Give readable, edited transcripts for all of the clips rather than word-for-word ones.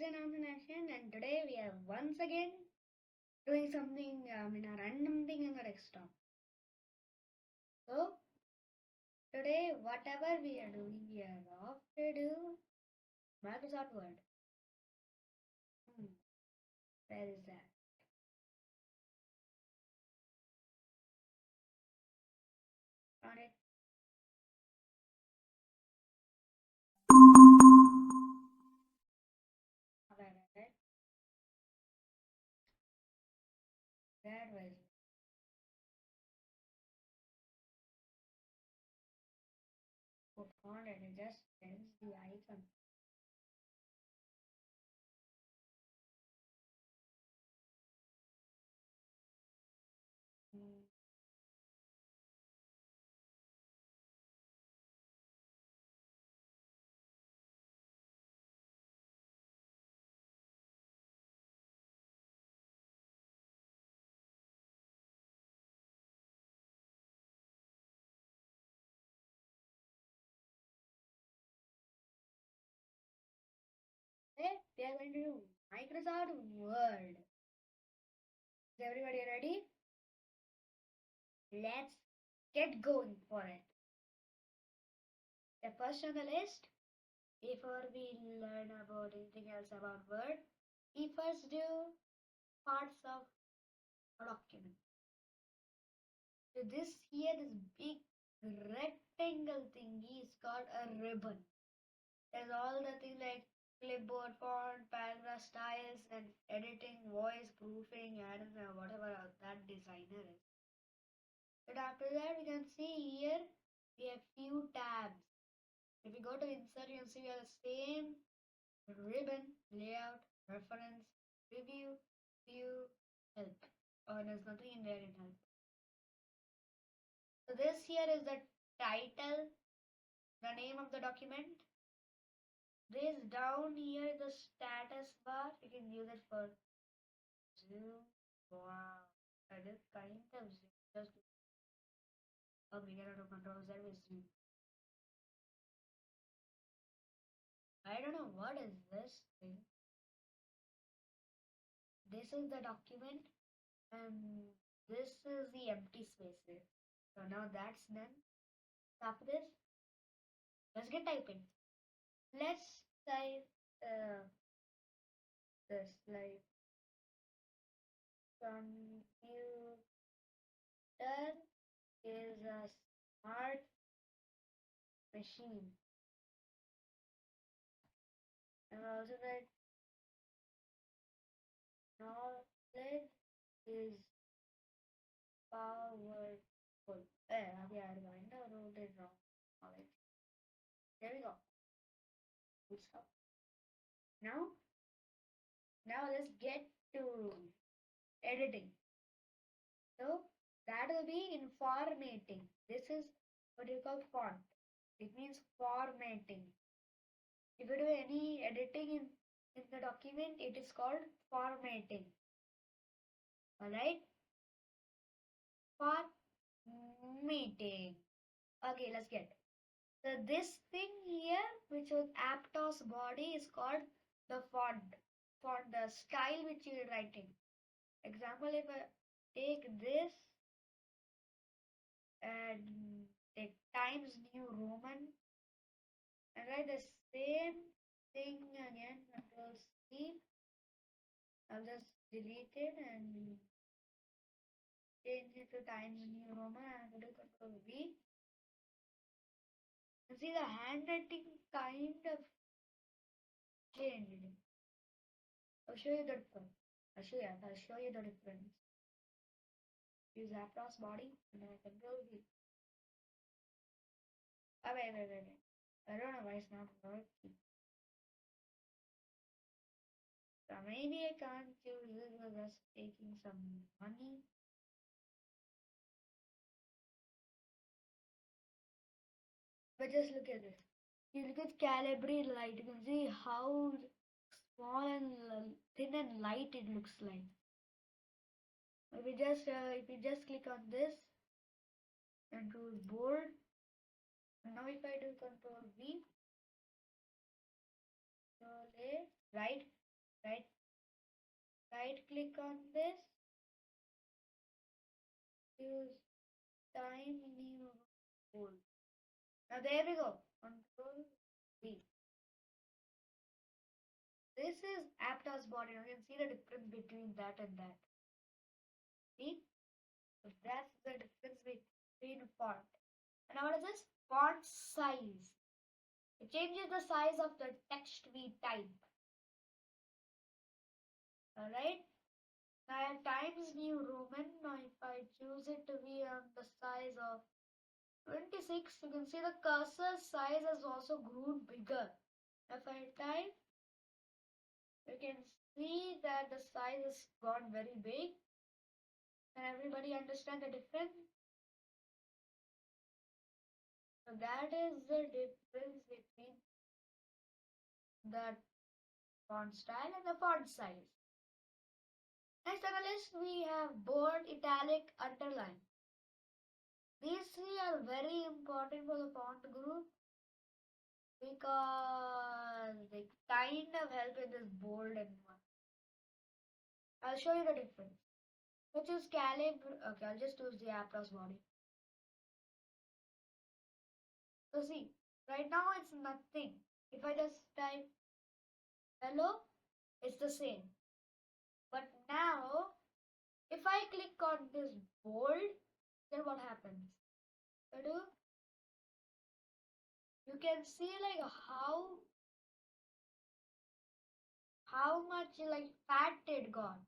Captain Arms in Action, and today we are once again doing something, a random thing in the desktop. So, today, whatever we are doing, we are off to do Microsoft Word. Where is that? Found it. Alright. That was found it. It just sends the icon. Hey, we are going to do Microsoft Word. Is everybody ready? Let's get going for it. The first on the list, before we learn about anything else about Word, we first do parts of a document. So this big rectangle thingy is called a ribbon. There's all the things like clipboard, font, paragraph styles, and editing, voice, proofing, adding, whatever that designer is. But after that, we can see here we have few tabs. If we go to insert, you can see we have the same ribbon, layout, reference, review, view, help. Oh, there's nothing in there in help. So this here is the title, the name of the document. This down here is the status bar. You can use it for zoom. Wow, that is kind of zoom. Just we get out of control Z with zoom. I don't know what is this thing. This is the document, and this is the empty space here. So now that's done. After this, let's get typing. Let's type this like computer is a smart machine. And also that knowledge is powerful. Yeah, I wrote it wrong. Knowledge. There we go. Good stuff. Now let's get to editing. So that will be in formatting. This is what you call font. It means formatting. If you do any editing in the document, it is called formatting. Alright? Formatting. Okay, let's get. So this thing here, which was Aptos body, is called the font. The style which you are writing. Example, if I take this and take Times New Roman and write the same thing again, Control C. I'll just delete it and change it to Times New Roman and do Control V. You see the handwriting kind of changed. I'll show you the difference. I'll show you the difference. Use Aptos body and I Control V. Oh, wait. I don't know why it's not working. So maybe I can't use this because that's taking some money. But just look at this. You look at Calibri light, you can see how small and thin and light it looks like. If you just click on this and do bold, and now if I do Control V, Control A, right? Right, right click on this, use time new bold. Now there we go. Control V. This is Aptos body. You can see the difference between that and that. See? So that's the difference between font. And now what is this? Font size. It changes the size of the text we type. Alright? Now I have Times New Roman. Now if I choose it to be on the size of 26, you can see the cursor size has also grown bigger. If I type, you can see that the size has gone very big. Can everybody understand the difference? So that is the difference between the font style and the font size. Next on the list we have bold, italic, underline. These three are very important for the font group because they kind of help in this bold and one. I'll show you the difference. So choose calibre. Okay, I'll just choose the Aptos body. So see, right now it's nothing. If I just type hello, it's the same. But now, if I click on this bold, then what happens? You can see like how much like fat it got.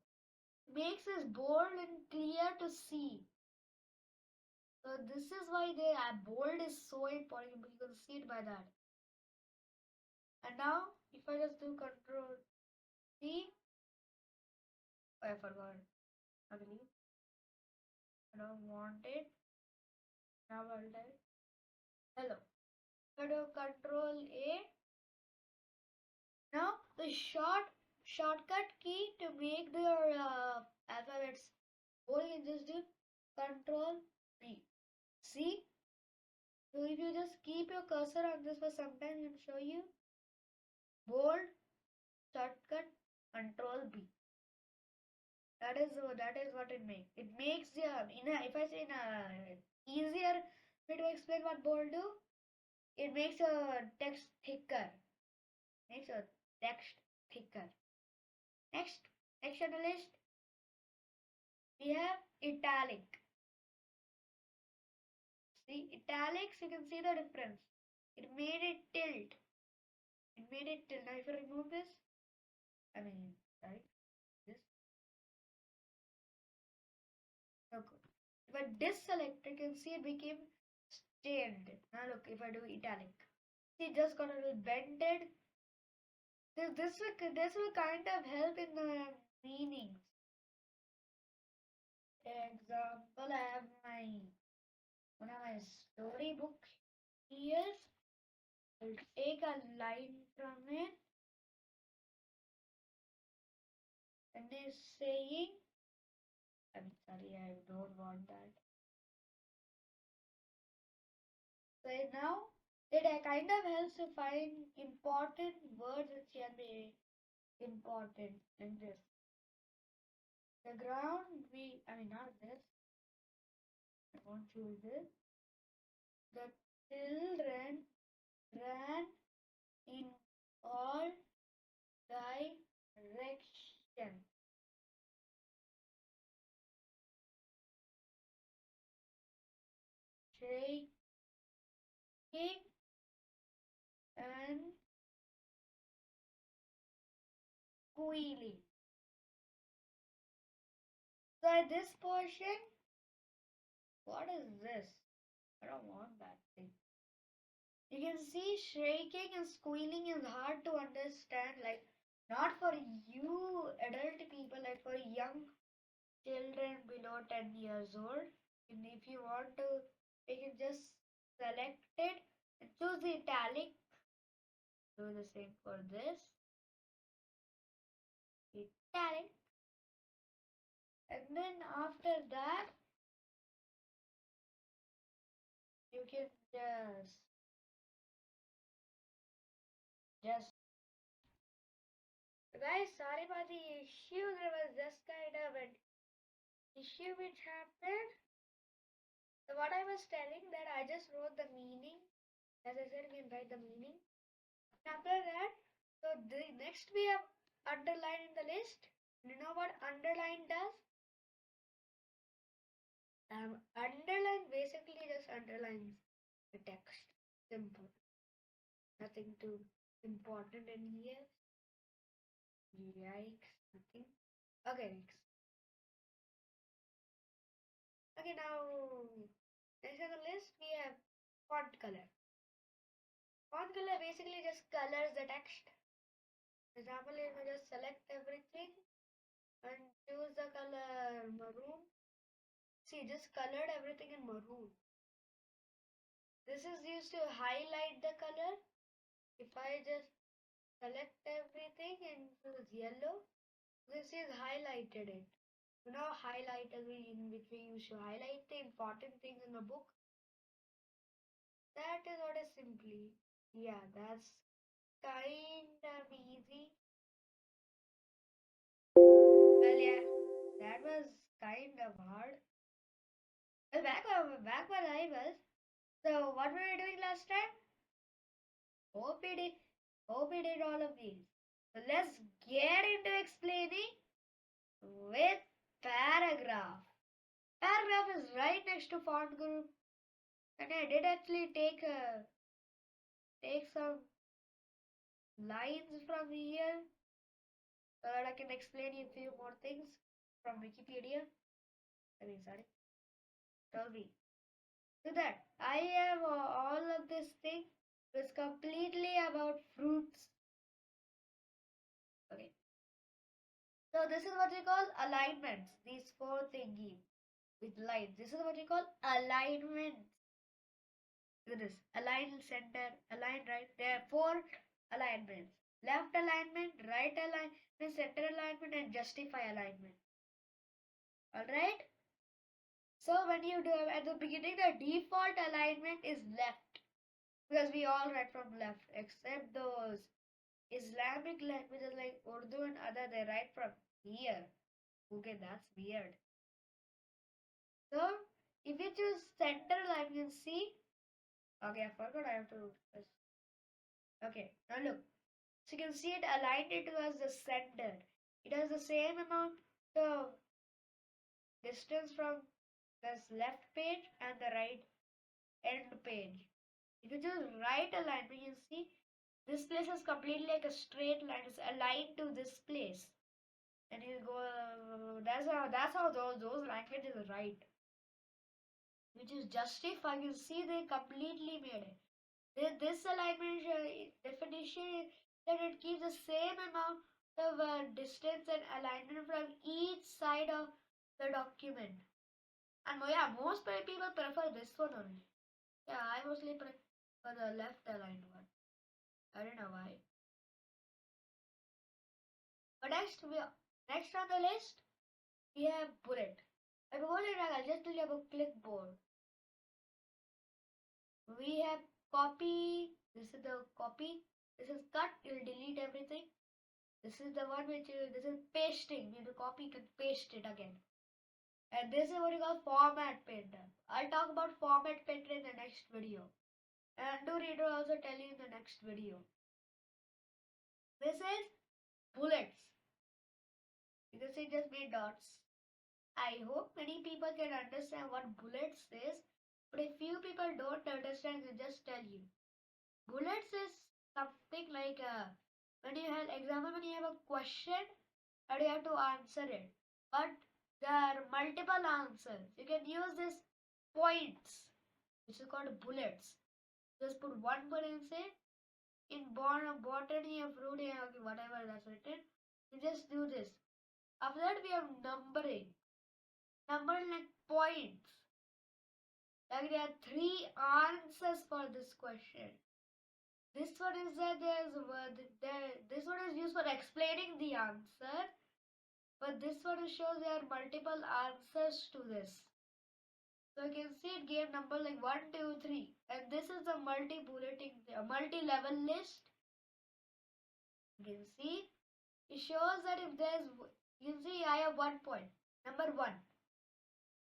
Makes this bold and clear to see. So this is why the bold is so important. You can see it by that. And now, if I just do Control C, oh, I forgot. I believe I don't want it. Now I'll type hello. I do Control A. Now the shortcut key to make their alphabets bold, you just do Control B. See? So if you just keep your cursor on this for some time, it will show you bold, shortcut, Control B. That is what it makes. It makes the if I say in a easier way to explain what bold do, it makes your text thicker. Makes your text thicker. Next on the list, we have italic. See, italics, you can see the difference. It made it tilt. It made it tilt. Now if you remove this, right, this, look. If I deselect, you can see it became stained. Now look, if I do italic, see, it just got a little bented. This will kind of help in the meanings. Example, I have one of my storybook here. I'll take a line from it and it's saying, I'm sorry, I don't want that. So now it kind of helps to find important words which can be important in this. The ground not this. I won't choose this. The children ran in all directions. Shaking and squealing. So at this portion, what is this? I don't want that thing. You can see shrieking and squealing is hard to understand, like not for you adult people, like for young children below 10 years old. And if you want to, you can just select it and choose the italic. Do the same for this. Italic. And then after that, you can just Guys, sorry about the issue. There was just kind of an issue which happened. So what I was telling that I just wrote the meaning. As I said, we can write the meaning. After that, so the next we have underline in the list. You know what underline does? Underline basically just underlines the text. Simple. Nothing too important in here. Yikes, nothing. Okay, next. Okay, now next on the list we have font color. Font color basically just colors the text. For example, if you just select everything and choose the color maroon. See, just colored everything in maroon. This is used to highlight the color. If I just select everything and choose yellow, this is highlighted it. You know, highlighter in which we use to highlight the important things in the book. That is what is simply. Yeah, that's kind of easy. Well, yeah, that was kind of hard. Well, back where I was. So, what were we doing last time? Hope we did all of these. So, let's get into explaining with paragraph. Paragraph is right next to font group, and I did actually take some lines from here so that I can explain you a few more things from Wikipedia. Sorry, tell me. So that I have all of this thing is completely about fruits. Okay. So this is what we call alignments. These four thingies with lines. This is what we call alignments. Look at this. Align center, align right. There are four alignments. Left alignment, right alignment, center alignment, and justify alignment. Alright? So when you do at the beginning, the default alignment is left. Because we all read from left, except those Islamic languages like Urdu and other, they write from here. Okay, that's weird. So if you choose center alignment, you can see. Okay, I forgot I have to. Okay, now look. So you can see it aligned it towards the center. It has the same amount of distance from this left page and the right end page. If you choose right alignment, you see this place is completely like a straight line. It's aligned to this place, and you go. That's how those languages write. Which is justified. You see, they completely made it. This alignment definition that it keeps the same amount of distance and alignment from each side of the document. And yeah, most people prefer this one only. Yeah, I mostly prefer the left aligned one. I don't know why. But next on the list we have bullet. And bullet, I'll just tell you about clipboard. We have copy. This is the copy. This is cut. You'll delete everything. This is the one which this is pasting. You copy to paste it again. And this is what you call format painter. I'll talk about format painter in the next video. And do reader also tell you in the next video. This is bullets. You can see just made dots. I hope many people can understand what bullets is. But if few people don't understand, I'll just tell you. Bullets is something like when you have example, when you have a question and you have to answer it. But there are multiple answers. You can use this points, which is called bullets. Just put one bullet and say in botany of fruit, whatever that's written. You just do this. After that, we have numbering. Numbering like points. Like there are three answers for this question. This one is that this one is used for explaining the answer, but this one shows there are multiple answers to this. So you can see it gave number like 1, 2, 3, and this is the multi-level list. You can see It shows that if there's, you see, I have 1 point, number 1.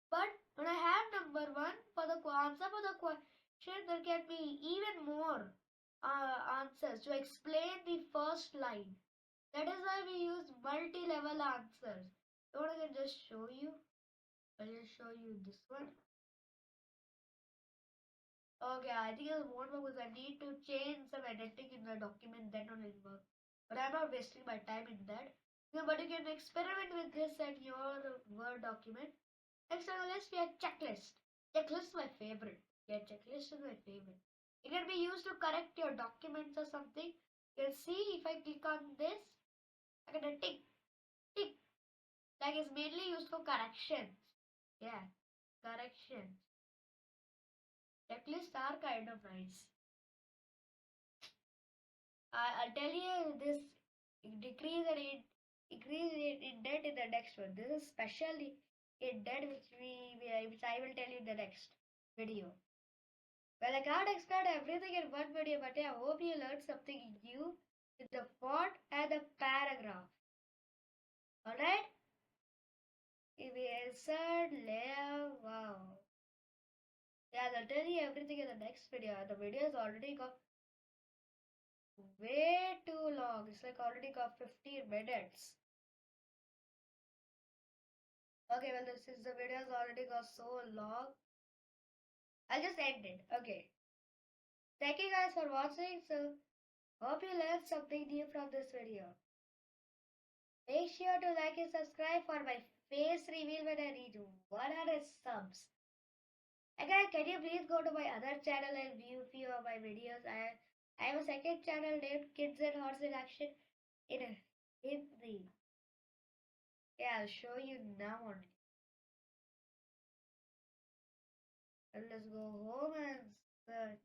But when I have number 1 for the answer for the question, there can be even more answers to explain the first line. That is why we use multi-level answers. So I can just show you. I'll just show you this one. Okay, I think it won't work because I need to change some editing in the document, then only it will work. But I'm not wasting my time in that. No, but you can experiment with this at your Word document. Next on the list, we have checklist. Checklist is my favorite. Yeah, checklist is my favorite. It can be used to correct your documents or something. You can see if I click on this, I can tick, tick. Like it's mainly used for corrections. Yeah, corrections. Checklists are kind of nice. I'll tell you this decrease and increase in indent in the next one. This is specially indent which I will tell you in the next video. Well, I can't explain everything in one video, but I hope you learned something new with the font and the paragraph. Alright? If we insert layer, wow. Yeah, I'll tell you everything in the next video. The video is already got way too long. It's like already got 15 minutes. Okay, well, since the video has already got so long, I'll just end it. Okay. Thank you guys for watching. So, hope you learned something new from this video. Make sure to like and subscribe for my face reveal when I reach 100 subs. Again, can you please go to my other channel and view few of my videos? I have a second channel named Kids and Horse in Action in Hindi. Yeah, I'll show you now only. And let's go home and search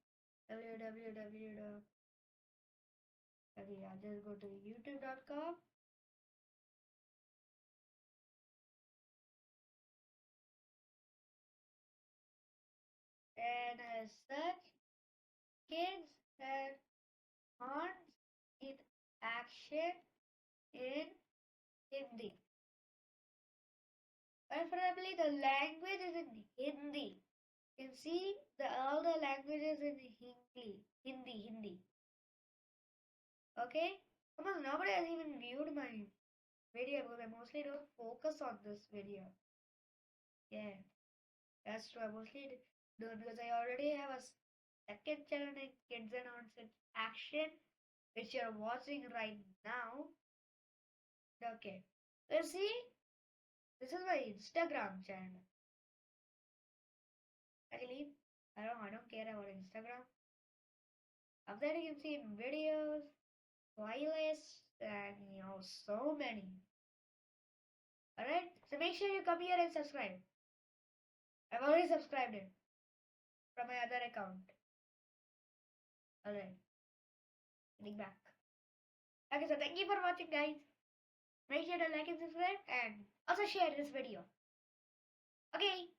www. Okay, I'll just go to youtube.com. And I search Kids and Horse in Action in Hindi. Preferably the language is in Hindi. You can see all the languages in Hindi. Okay? Almost nobody has even viewed my video because I mostly don't focus on this video. Yeah, that's true. I mostly do it because I already have a second channel named Kids and Nonsense Action, which you're watching right now. Okay. Let's see. This is my Instagram channel. Actually, I don't care about Instagram. Up there you can see videos, playlists, and so many. Alright, so make sure you come here and subscribe. I've already subscribed it from my other account. Alright, getting back. Okay, so thank you for watching, guys. Make sure to like and subscribe and also share this video. Okay.